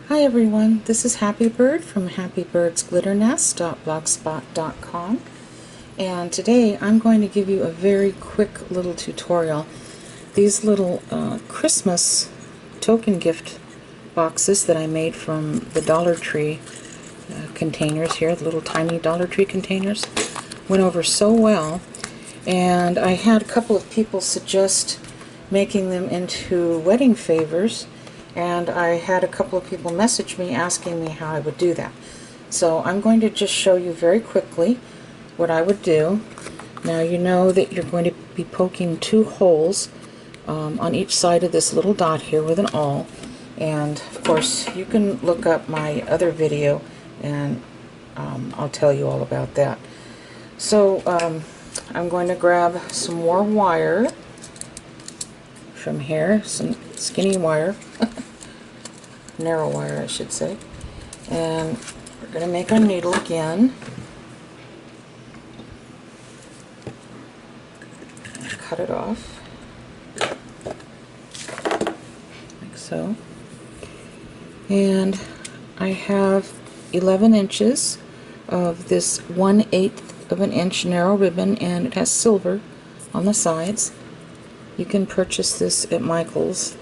Hi everyone, this is Happy Bird from happybirdsglitternest.blogspot.com, and today I'm going to give you a very quick little tutorial. These little Christmas token gift boxes that I made from the Dollar Tree containers here, the little tiny Dollar Tree containers, went over so well, and I had a couple of people suggest making them into wedding favors, and I had a couple of people message me asking me how I would do that. So I'm going to just show you very quickly what I would do. Now you know that you're going to be poking two holes on each side of this little dot here with an awl, and of course you can look up my other video and I'll tell you all about that. So I'm going to grab some more wire from here, some skinny wire, narrow wire I should say, and we're going to make our needle again. Cut it off like so, and I have 11 inches of this 1/8 of an inch narrow ribbon, and it has silver on the sides. You can purchase this at Michael's,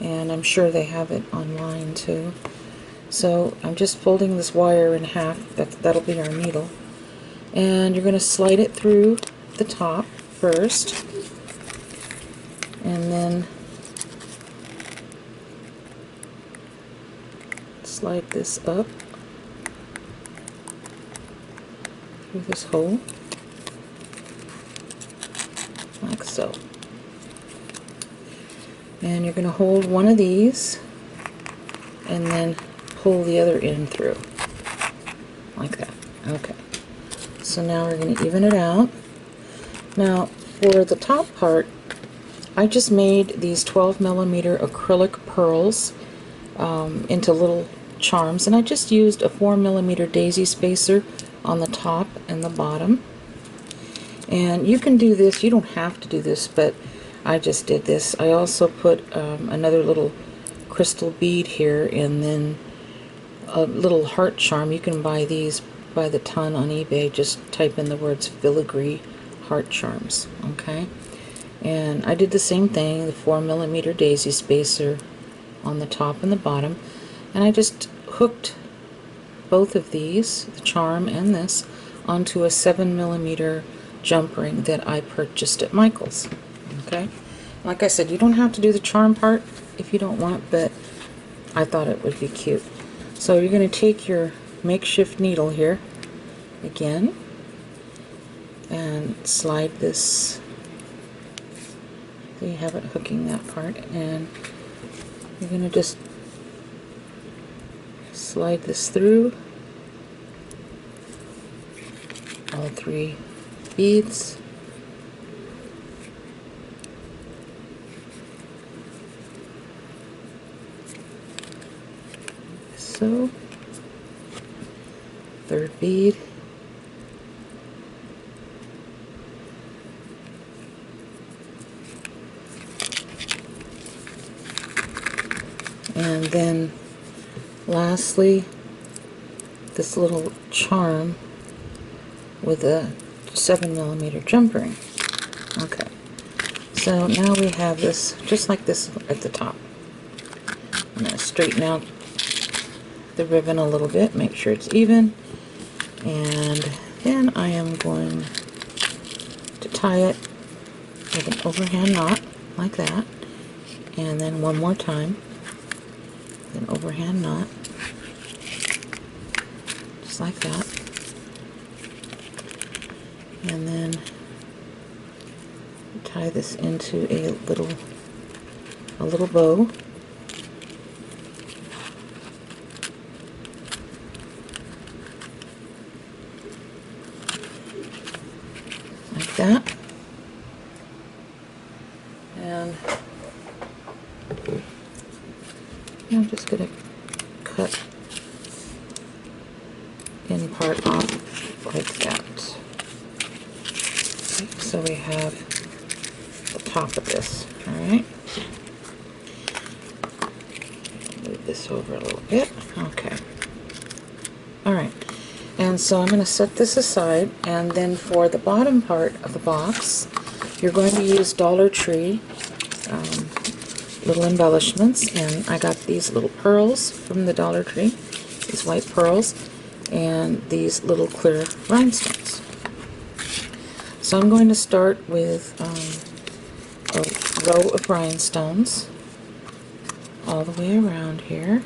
and I'm sure they have it online too. So I'm just folding this wire in half. That'll be our needle, and you're going to slide it through the top first, and then slide this up through this hole like so. And you're going to hold one of these and then pull the other end through like that. Okay, so now we're going to even it out. Now for the top part, I just made these 12mm acrylic pearls into little charms, and I just used a 4mm daisy spacer on the top and the bottom. And you can do this, you don't have to do this, but I just did this. I also put another little crystal bead here, and then a little heart charm. You can buy these by the ton on eBay. Just type in the words filigree heart charms, okay? And I did the same thing, the 4mm daisy spacer on the top and the bottom, and I just hooked both of these, the charm and this, onto a 7mm jump ring that I purchased at Michael's. Okay, like I said, you don't have to do the charm part if you don't want, but I thought it would be cute. So you're going to take your makeshift needle here again and slide this, so you have it hooking that part, and you're going to just slide this through all 3 beads. So, third bead, and then lastly this little charm with a 7mm jump ring. Okay, so now we have this just like this at the top. I'm going to straighten out the ribbon a little bit, make sure it's even, and then I am going to tie it with an overhand knot like that, and then one more time, an overhand knot just like that, and then tie this into a little bow. Like that. And I'm just going to cut in part off like that. Okay, so we have the top of this. Alright. Move move this over a little bit. Okay. Alright. And so I'm going to set this aside, and then for the bottom part of the box, you're going to use Dollar Tree little embellishments, and I got these little pearls from the Dollar Tree, these white pearls, and these little clear rhinestones. So I'm going to start with a row of rhinestones all the way around here,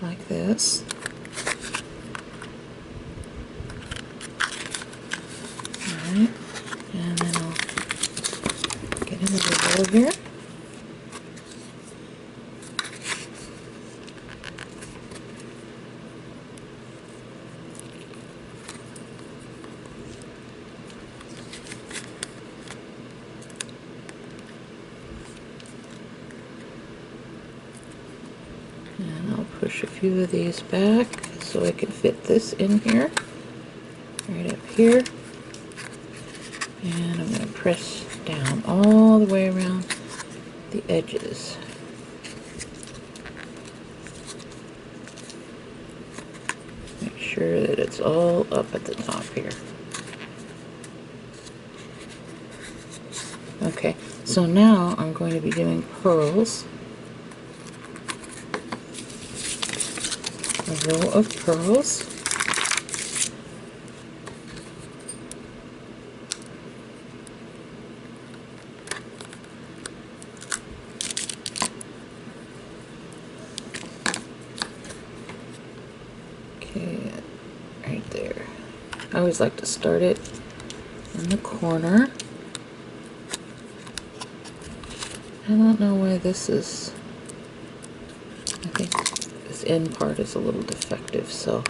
like this. Alright, and then I'll get another row here. And I'll push a few of these back so I can fit this in here, right up here. And I'm going to press down all the way around the edges. Make sure that it's all up at the top here. Okay, so now I'm going to be doing pearls. A row of pearls. Okay, right there. I always like to start it in the corner. I don't know why this is, I think this end part is a little defective, so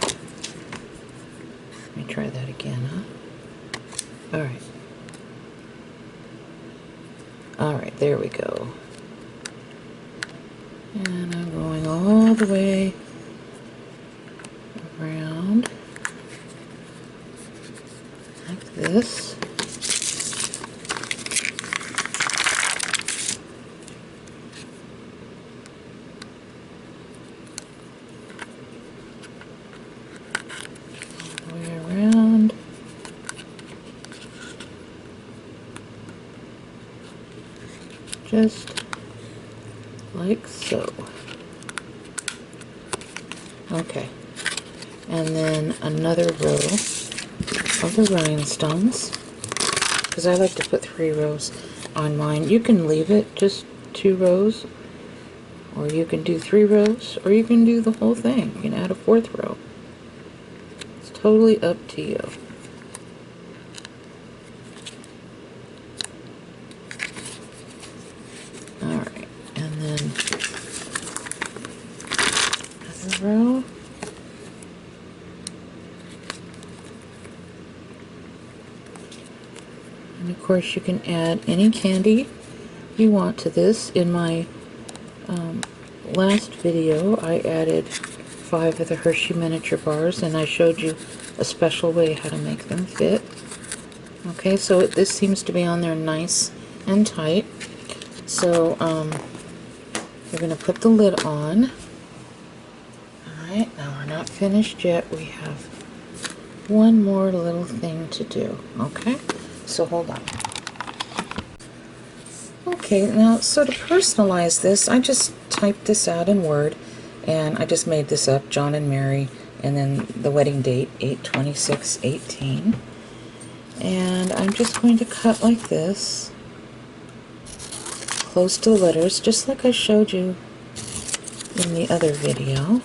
let me try that again, huh? Alright. Alright, there we go. And I'm going all the way around like this. All the way around. Just like so. Okay. And then another row of the rhinestones, because I like to put 3 rows on mine. You can leave it just 2 rows, or you can do 3 rows, or you can do the whole thing. You can add a 4th row. It's totally up to you. Alright, and then another row. And of course you can add any candy you want to this. In my last video I added 5 of the Hershey miniature bars, and I showed you a special way how to make them fit. Okay, so this seems to be on there nice and tight. So we're going to put the lid on. Alright, now we're not finished yet. We have one more little thing to do. Okay, so hold on. Okay, now so to personalize this, I just typed this out in Word, and I just made this up, John and Mary, and then the wedding date, 8/26/18. And I'm just going to cut like this, close to the letters, just like I showed you in the other video.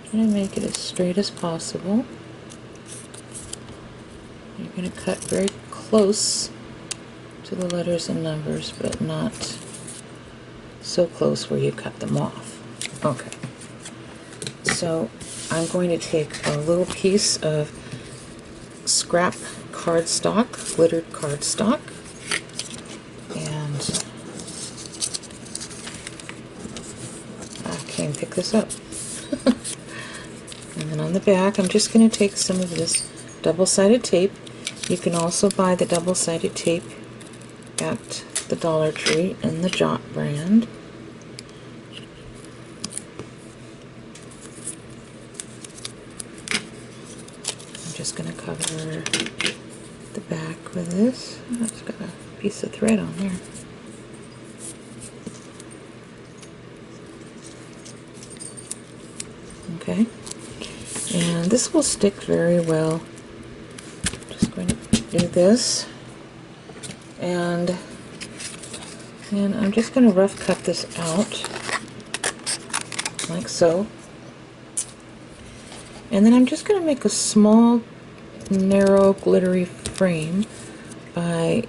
I'm going to make it as straight as possible. You're going to cut very close to the letters and numbers, but not so close where you cut them off. Okay. So I'm going to take a little piece of scrap cardstock, glittered cardstock, and I can't pick this up. And then on the back, I'm just going to take some of this double-sided tape, You can also buy the double-sided tape at the Dollar Tree in the Jot brand. I'm just going to cover the back with this. Oh, it's got a piece of thread on there. Okay, and this will stick very well. Just going to do this, and I'm just going to rough cut this out like so, and then I'm just going to make a small narrow glittery frame by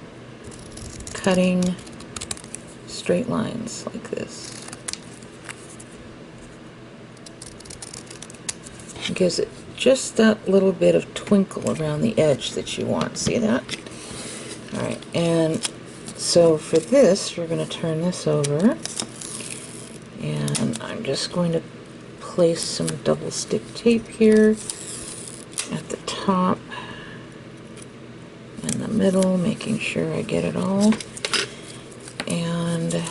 cutting straight lines like this. It gives it just that little bit of twinkle around the edge that you want. See that? Alright, and so for this, you're going to turn this over, and I'm just going to place some double stick tape here at the top, in the middle, making sure I get it all. And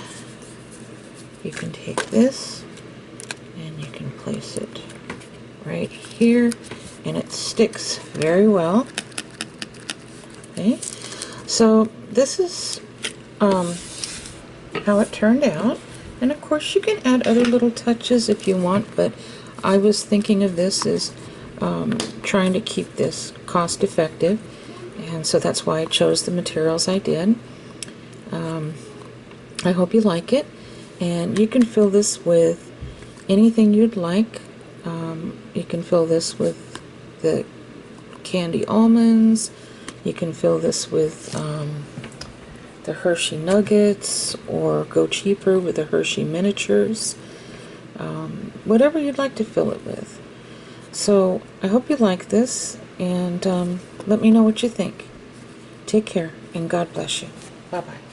you can take this and you can place it right here, and it sticks very well. Okay, so this is how it turned out, and of course you can add other little touches if you want, but I was thinking of this as trying to keep this cost effective, and so that's why I chose the materials I did. I hope you like it, and you can fill this with anything you'd like. You can fill this with the candy almonds. You can fill this with the Hershey Nuggets, or go cheaper with the Hershey miniatures. Whatever you'd like to fill it with. So I hope you like this, and let me know what you think. Take care, and God bless you. Bye-bye.